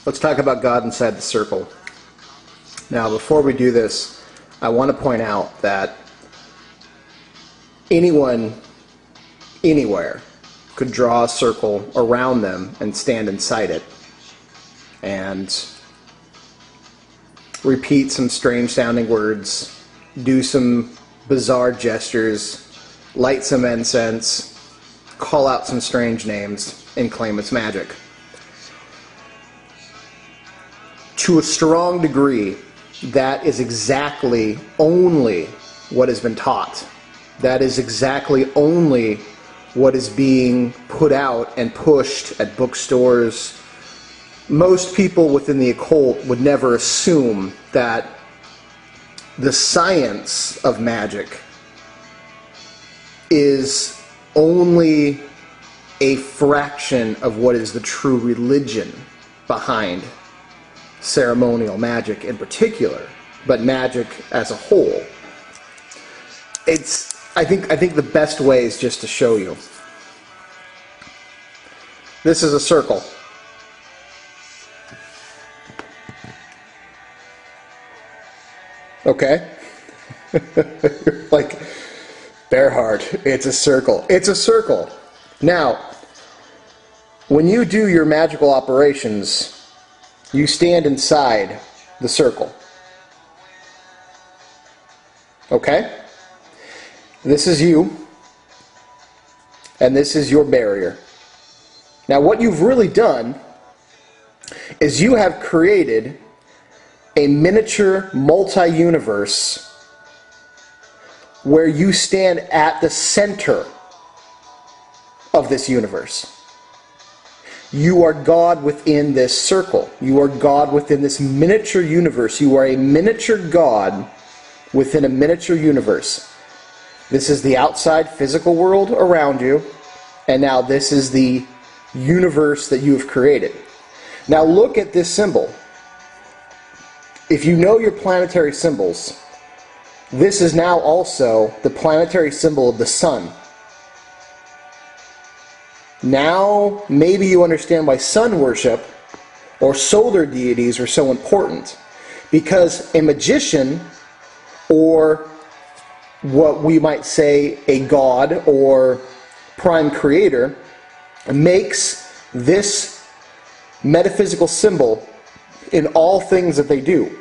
Let's talk about God inside the circle. Now, before we do this, I want to point out that anyone, anywhere, could draw a circle around them and stand inside it and repeat some strange sounding words, do some bizarre gestures, light some incense, call out some strange names, and claim it's magic. To a strong degree, that is exactly only what has been taught. That is exactly only what is being put out and pushed at bookstores. Most people within the occult would never assume that the science of magic is only a fraction of what is the true religion behind ceremonial magic in particular, but magic as a whole. I think the best way is just to show you. This is a circle. Okay? Like, Bearheart, it's a circle. It's a circle. Now, when you do your magical operations, you stand inside the circle. Okay? This is you, and this is your barrier. Now, what you've really done is you have created a miniature multi-universe where you stand at the center of this universe. You are God within this circle. You are God within this miniature universe. You are a miniature God within a miniature universe. This is the outside physical world around you, and now this is the universe that you have created. Now look at this symbol. If you know your planetary symbols, this is now also the planetary symbol of the sun. Now, maybe you understand why sun worship or solar deities are so important. Because a magician, or what we might say a god or prime creator, makes this metaphysical symbol in all things that they do.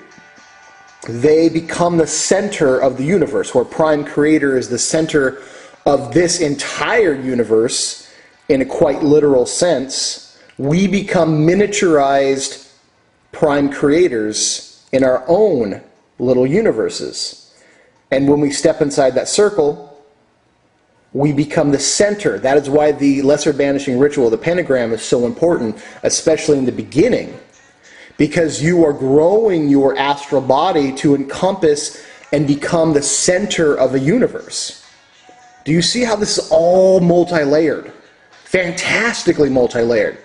They become the center of the universe, where prime creator is the center of this entire universe. In a quite literal sense, we become miniaturized prime creators in our own little universes. And when we step inside that circle, we become the center. That is why the lesser banishing ritual of the pentagram is so important, especially in the beginning, because you are growing your astral body to encompass and become the center of a universe. Do you see how this is all multi-layered? Fantastically multi-layered.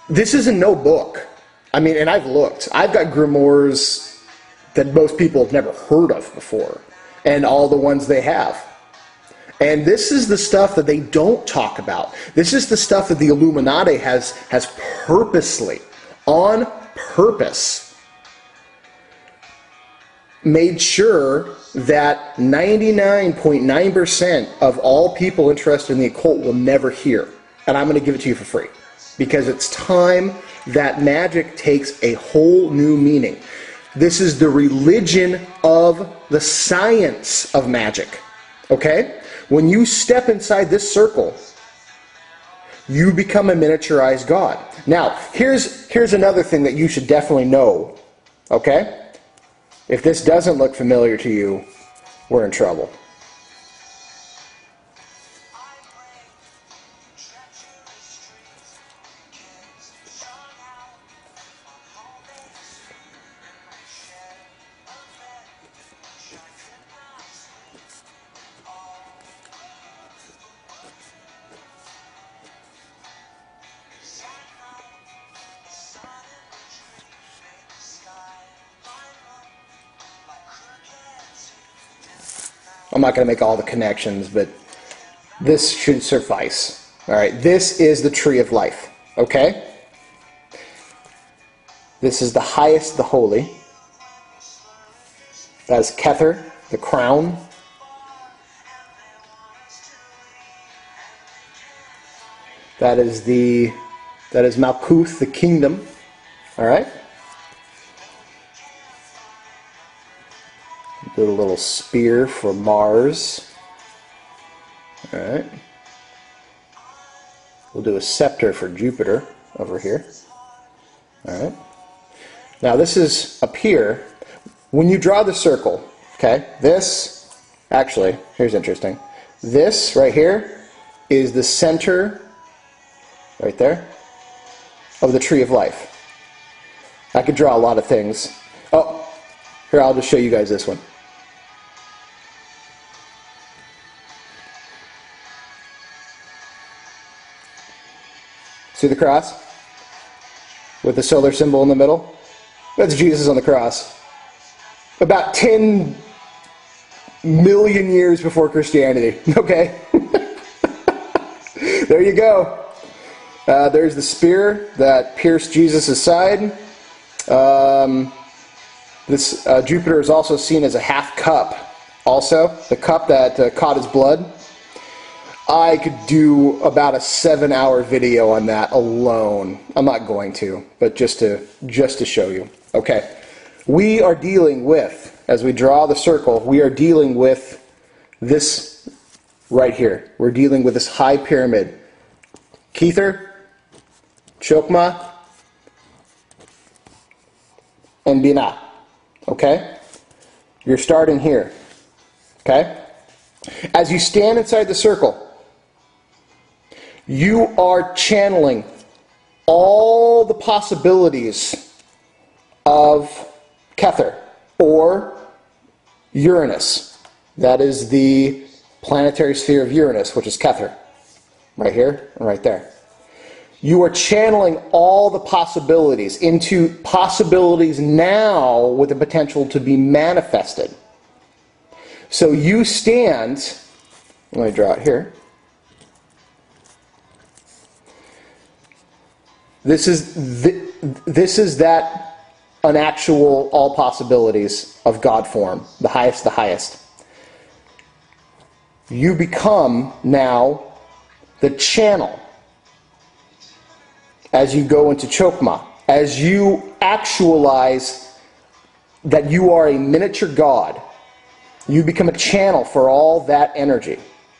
This isn't no book. I mean, and I've looked. I've got grimoires that most people have never heard of before, and all the ones they have. And this is the stuff that they don't talk about. This is the stuff that the Illuminati has purposely, on purpose, made sure that 99.9% of all people interested in the occult will never hear. And I'm going to give it to you for free. Because it's time that magic takes a whole new meaning. This is the religion of the science of magic. Okay? When you step inside this circle, you become a miniaturized God. Now, here's another thing that you should definitely know. Okay? If this doesn't look familiar to you, we're in trouble. I'm not going to make all the connections, but this should suffice. All right, this is the tree of life, okay? This is the highest, the holy. That is Kether, the crown. That is Malkuth, the kingdom. All right. Do a little spear for Mars. All right. We'll do a scepter for Jupiter over here. All right. Now this is up here. When you draw the circle, okay, this, actually, here's interesting. This right here is the center, right there, of the tree of life. I could draw a lot of things. Oh, here, I'll just show you guys this one. See the cross? With the solar symbol in the middle? That's Jesus on the cross. About 10 million years before Christianity. Okay? There you go. There's the spear that pierced Jesus' side. Jupiter is also seen as a half cup. Also, the cup that caught his blood. I could do about a 7-hour video on that alone. I'm not going to, but just to show you. Okay. We are dealing with, as we draw the circle, we are dealing with this right here. We're dealing with this high pyramid. Kether, Chokmah, and Binah. Okay? You're starting here. Okay? As you stand inside the circle, you are channeling all the possibilities of Kether, or Uranus. That is the planetary sphere of Uranus, which is Kether. Right here and right there. You are channeling all the possibilities into possibilities now with the potential to be manifested. So you stand, let me draw it here. This is that unactual all possibilities of God form, the highest, the highest. You become now the channel as you go into Chokmah, as you actualize that you are a miniature God. You become a channel for all that energy.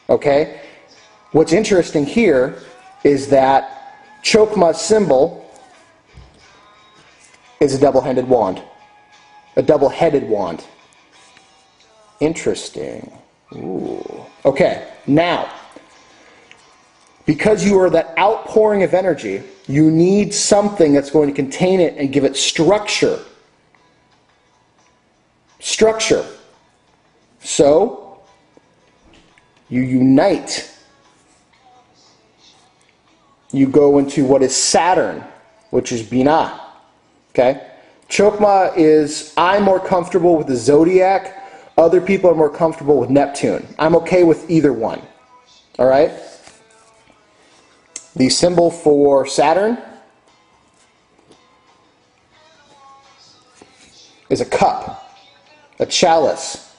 Okay? What's interesting here is that Chokmah's symbol is a double-handed wand. A double-headed wand. Interesting. Ooh. Okay, now, because you are that outpouring of energy, you need something that's going to contain it and give it structure. Structure. So, you unite. You go into what is Saturn, which is Binah. Okay? Chokmah is, I'm more comfortable with the zodiac. Other people are more comfortable with Neptune. I'm okay with either one. Alright? The symbol for Saturn is a cup, a chalice,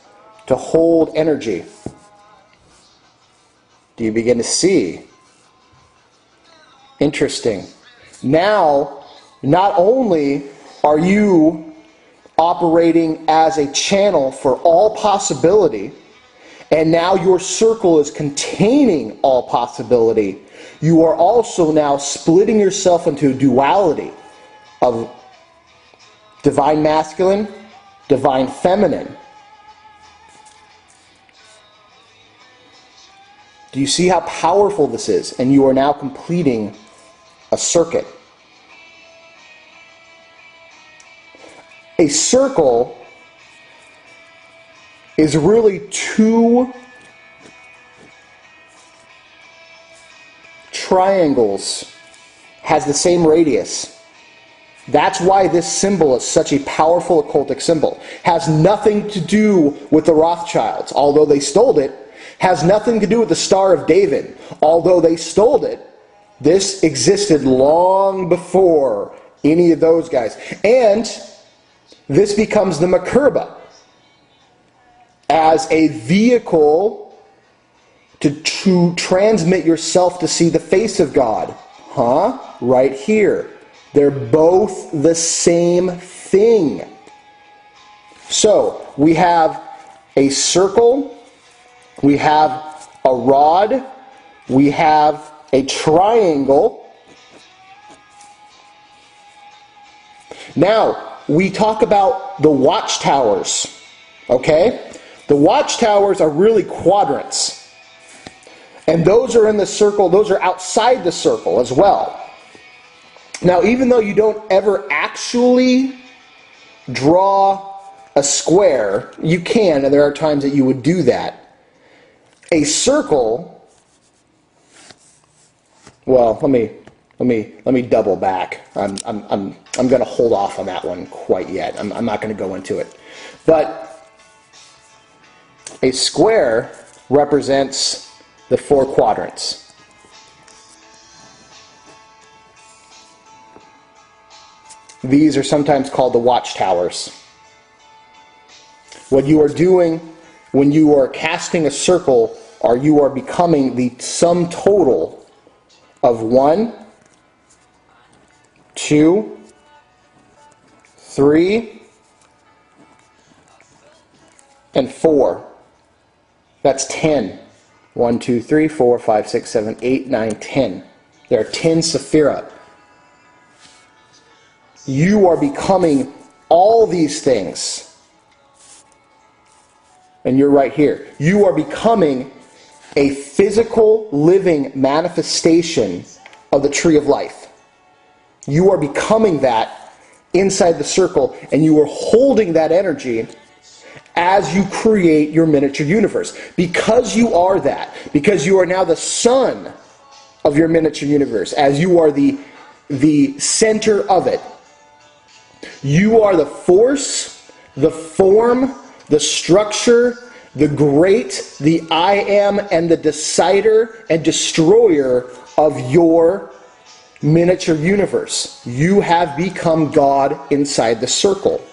to hold energy. Do you begin to see? Interesting. Now, not only are you operating as a channel for all possibility, and now your circle is containing all possibility, you are also now splitting yourself into a duality of divine masculine, divine feminine. Do you see how powerful this is? And you are now completing a circuit. A circle is really two triangles, has the same radius. That's why this symbol is such a powerful occultic symbol. Has nothing to do with the Rothschilds, although they stole it. Has nothing to do with the Star of David, although they stole it. This existed long before any of those guys. And this becomes the Makerba as a vehicle to transmit yourself to see the face of God. Right here. They're both the same thing. So, we have a circle, we have a rod, we have a triangle. Now, we talk about the watchtowers, okay? The watchtowers are really quadrants. And those are in the circle, those are outside the circle as well. Now, even though you don't ever actually draw a square, you can, and there are times that you would do that. A circle, well, let me double back. I'm going to hold off on that one quite yet. I'm not going to go into it. But a square represents the 4 quadrants. These are sometimes called the watchtowers. What you are doing when you are casting a circle, or you are becoming the sum total of 1, 2, 3, and 4. That's 10. 1, 2, 3, 4, 5, 6, 7, 8, 9, 10. There are 10 sephira. You are becoming all these things. And you're right here. You are becoming a physical, living manifestation of the tree of life. You are becoming that inside the circle, and you are holding that energy as you create your miniature universe. Because you are that, because you are now the sun of your miniature universe, as you are the center of it, you are the force, the form, the structure, the great, the I am, and the decider and destroyer of your miniature universe. You have become God inside the circle.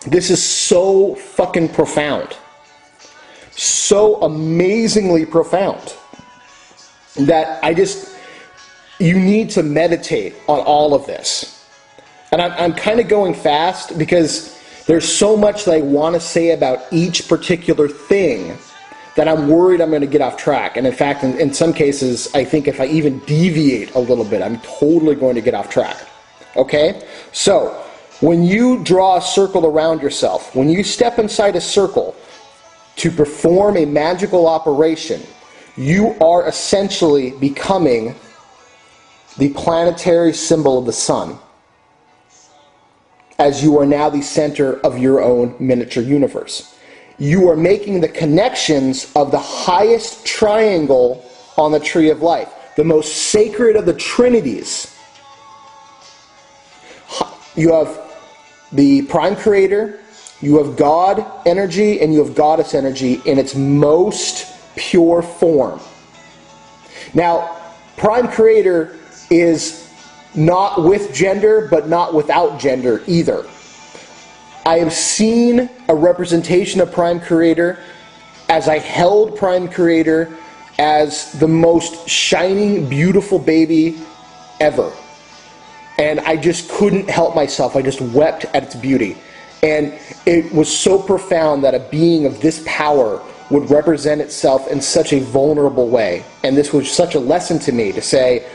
This is so fucking profound. So amazingly profound that you need to meditate on all of this. And I'm kind of going fast because there's so much that I want to say about each particular thing that I'm worried I'm going to get off track. And in fact, in some cases, I think if I even deviate a little bit, I'm totally going to get off track. Okay? So, when you draw a circle around yourself, when you step inside a circle to perform a magical operation, you are essentially becoming the planetary symbol of the sun, as you are now the center of your own miniature universe. You are making the connections of the highest triangle on the tree of life, the most sacred of the trinities. You have the prime creator, you have God energy, and you have goddess energy in its most pure form. Now, prime creator is not with gender, but not without gender either. I have seen a representation of prime creator as I held prime creator as the most shining, beautiful baby ever. And I just couldn't help myself. I just wept at its beauty. And it was so profound that a being of this power would represent itself in such a vulnerable way. And this was such a lesson to me to say,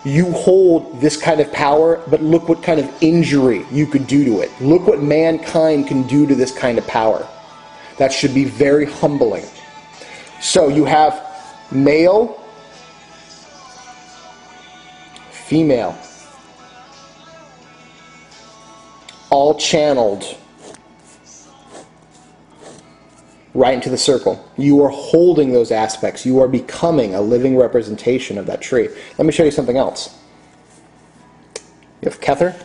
you hold this kind of power, but look what kind of injury you could do to it. Look what mankind can do to this kind of power. That should be very humbling. So you have male, female, all channeled right into the circle. You are holding those aspects. You are becoming a living representation of that tree. Let me show you something else. You have Kether,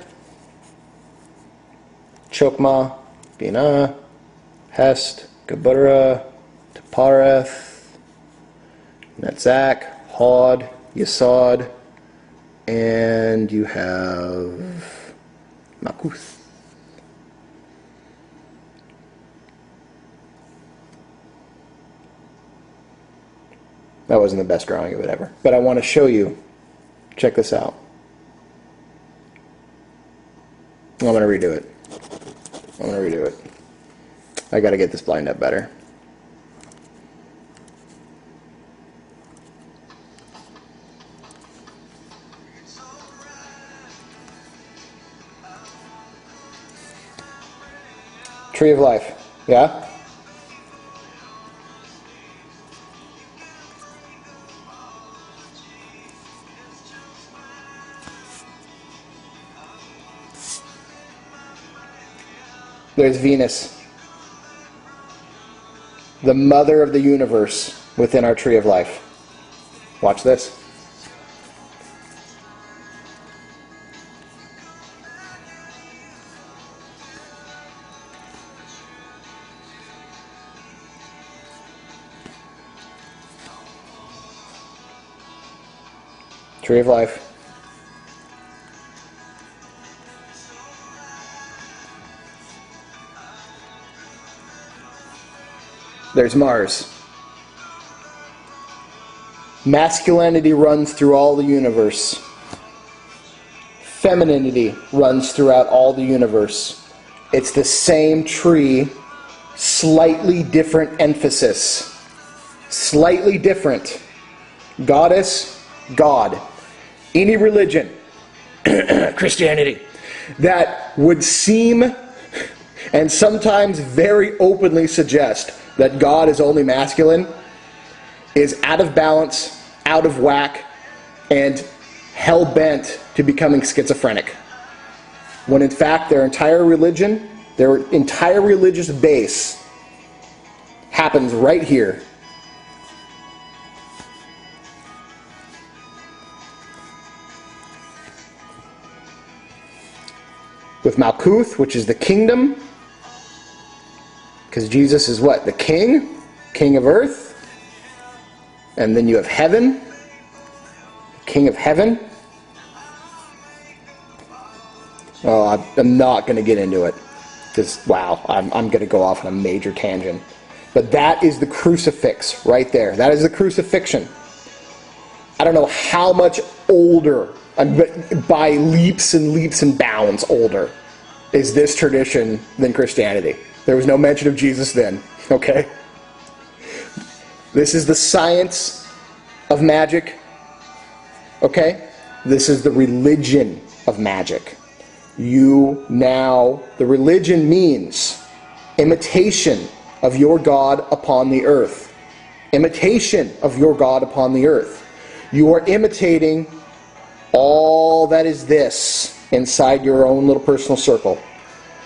Chokmah, Binah, Hest, Geburah, Tepareth, Netzach, Hod, Yesod, And you have Malkuth. That wasn't the best drawing of it ever. But I want to show you. Check this out. I'm going to redo it. I got to get this lined up better. Tree of life. Yeah? There's Venus, the mother of the universe within our tree of life. Watch this. Tree of life. There's Mars. Masculinity runs through all the universe. Femininity runs throughout all the universe. It's the same tree, slightly different emphasis. Slightly different. Goddess, God. Any religion, Christianity, that would seem and sometimes very openly suggest that God is only masculine is out of balance, out of whack, and hell-bent to becoming schizophrenic. When in fact their entire religion, their entire religious base happens right here. With Malkuth, which is the kingdom, because Jesus is what? The king? King of earth. And then you have heaven. King of heaven. Oh, I'm not going to get into it. Because, wow, I'm going to go off on a major tangent. But that is the crucifix right there. That is the crucifixion. I don't know how much older, by leaps and leaps and bounds older, is this tradition than Christianity. There was no mention of Jesus then, okay? This is the science of magic, okay? This is the religion of magic. The religion means imitation of your God upon the earth. Imitation of your God upon the earth. You are imitating all that is this inside your own little personal circle.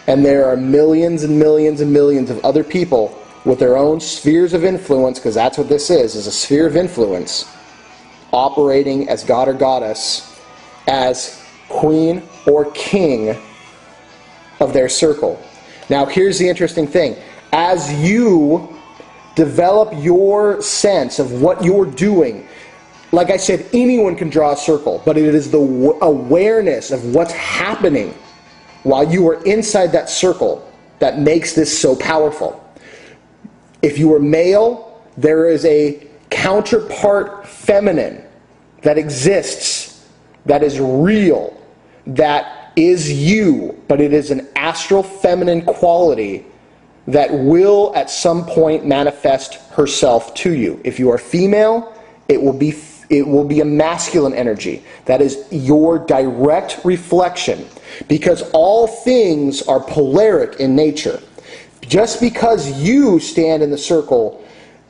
And there are millions and millions and millions of other people with their own spheres of influence, because that's what this is a sphere of influence, operating as God or goddess, as queen or king of their circle. Now here's the interesting thing. As you develop your sense of what you're doing, like I said, anyone can draw a circle, but it is the awareness of what's happening while you are inside that circle that makes this so powerful. If you are male, there is a counterpart feminine that exists, that is real, that is you, but it is an astral feminine quality that will at some point manifest herself to you. If you are female, it will be a masculine energy. That is your direct reflection, because all things are polaric in nature. Just because you stand in the circle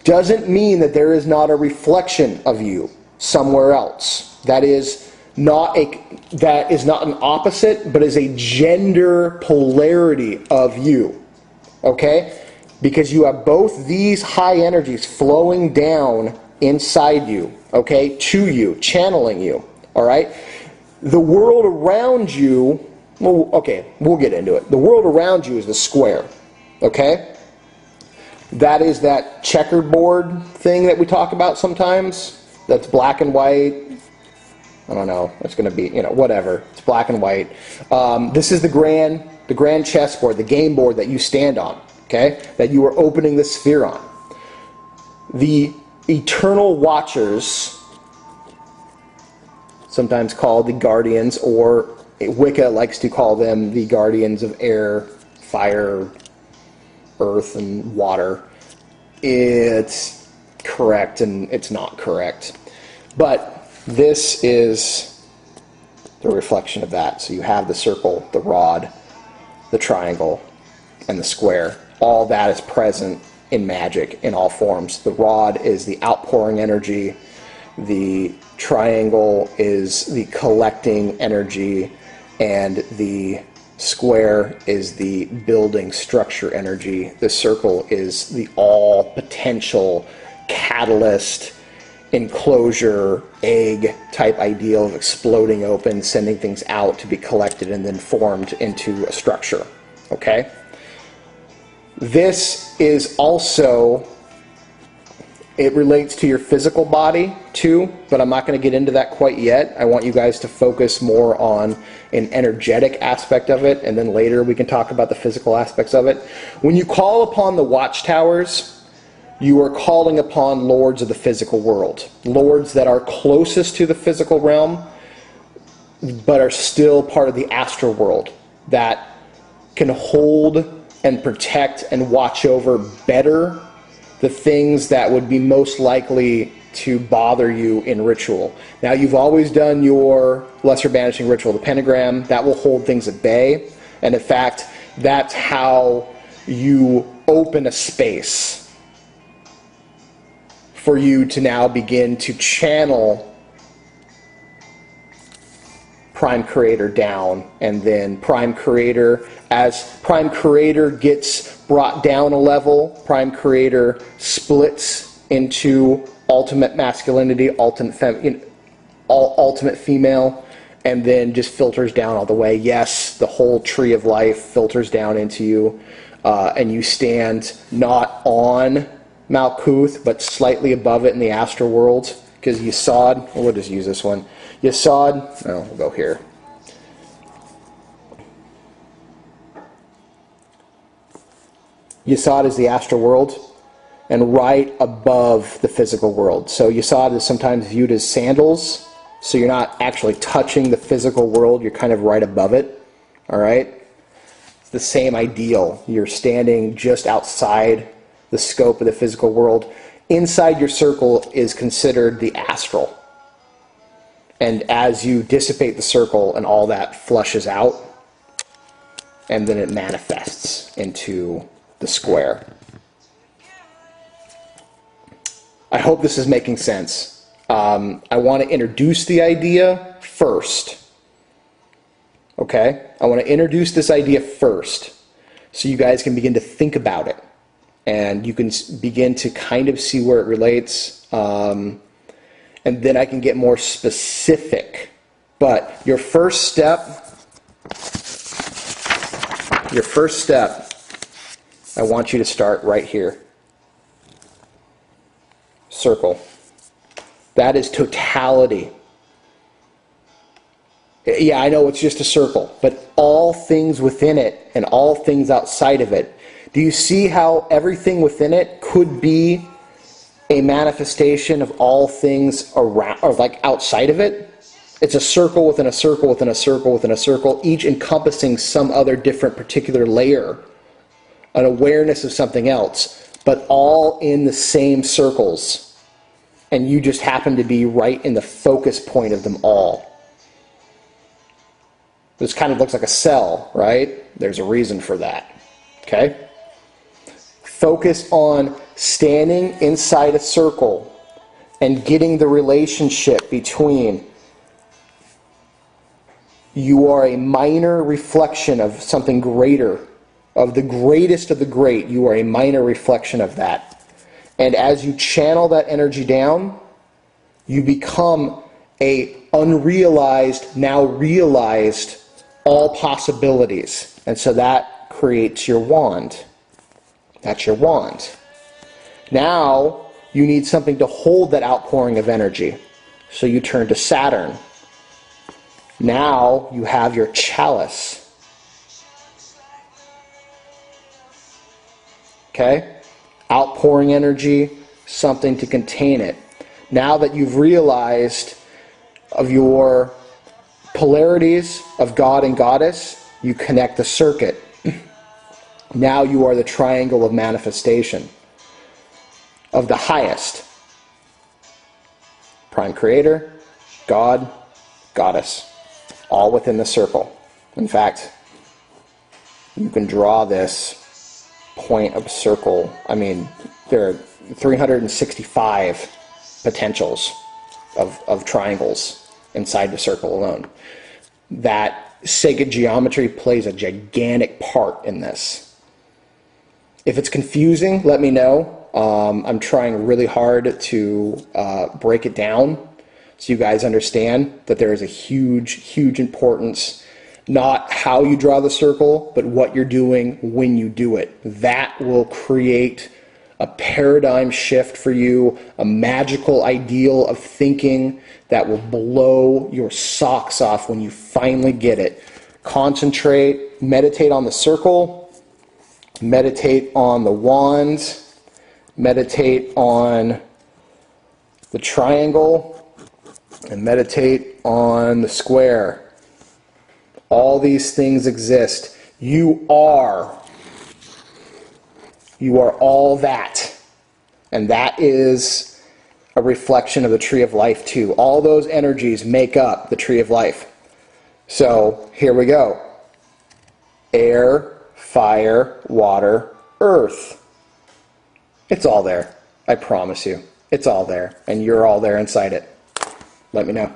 doesn't mean that there is not a reflection of you somewhere else. That is not an opposite, but is a gender polarity of you. Okay? Because you have both these high energies flowing down inside you, okay, to you, channeling you, all right? The world around you, well, okay, we'll get into it. The world around you is the square, okay? That is that checkerboard thing that we talk about sometimes, that's black and white, I don't know. It's going to be, whatever. It's black and white. This is the grand chessboard, the game board that you stand on, okay? That you are opening the sphere on. The eternal watchers, sometimes called the guardians, or Wicca likes to call them the guardians of air, fire, earth, and water. It's correct and it's not correct. But this is the reflection of that. So you have the circle, the rod, the triangle, and the square. All that is present in magic in all forms. The rod is the outpouring energy. The triangle is the collecting energy. And the square is the building structure energy. The circle is the all potential catalyst, enclosure, egg type ideal of exploding open, sending things out to be collected and then formed into a structure. Okay? This is also, it relates to your physical body too, but I'm not going to get into that quite yet. I want you guys to focus more on an energetic aspect of it, and then later we can talk about the physical aspects of it. When you call upon the watchtowers, you are calling upon lords of the physical world. Lords that are closest to the physical realm, but are still part of the astral world, that can hold and protect and watch over better the things that would be most likely to bother you in ritual. Now, you've always done your lesser banishing ritual, the pentagram. That will hold things at bay. And in fact, that's how you open a space for you to now begin to channel Prime Creator down, and then Prime Creator, as Prime Creator gets brought down a level, Prime Creator splits into ultimate masculinity, ultimate female, and then just filters down all the way. Yes, the whole tree of life filters down into you, and you stand not on Malkuth, but slightly above it in the astral world, because Yesod, we'll just use this one. Yesod, we'll go here. Yesod is the astral world, and right above the physical world. So Yesod is sometimes viewed as sandals, so you're not actually touching the physical world, you're kind of right above it, all right? It's the same ideal. You're standing just outside the scope of the physical world. Inside your circle is considered the astral. And as you dissipate the circle and all that flushes out, and then it manifests into the square. I hope this is making sense. I want to introduce the idea first. Okay? I want to introduce this idea first so you guys can begin to think about it. And you can begin to kind of see where it relates. And then I can get more specific. But your first step, I want you to start right here. Circle. That is totality. Yeah, I know it's just a circle, but all things within it and all things outside of it. Do you see how everything within it could be a manifestation of all things around, or like outside of it? It's a circle within a circle within a circle within a circle, each encompassing some other different particular layer, an awareness of something else, but all in the same circles. And you just happen to be right in the focus point of them all. This kind of looks like a cell, right? There's a reason for that. Okay? Focus on standing inside a circle and getting the relationship between you are a minor reflection of something greater, of the greatest of the great. You are a minor reflection of that. And as you channel that energy down, you become a unrealized, now realized, all possibilities. And so that creates your wand. That's your wand. Now, you need something to hold that outpouring of energy. So you turn to Saturn. Now you have your chalice. Okay? Outpouring energy, something to contain it. Now that you've realized of your polarities of God and Goddess, you connect the circuit. Now you are the triangle of manifestation of the highest. Prime Creator, God, Goddess, all within the circle. In fact, you can draw this point of circle. I mean, there are 365 potentials of triangles inside the circle alone. That sacred geometry plays a gigantic part in this. If it's confusing, let me know. I'm trying really hard to break it down so you guys understand that there is a huge, huge importance, not how you draw the circle, but what you're doing when you do it. That will create a paradigm shift for you, a magical ideal of thinking that will blow your socks off when you finally get it. Concentrate, meditate on the circle, meditate on the wand, meditate on the triangle, and meditate on the square. All these things exist. You are all that. And that is a reflection of the tree of life too. All those energies make up the tree of life. So here we go. Air, fire, water, earth. It's all there. I promise you. It's all there. And you're all there inside it. Let me know.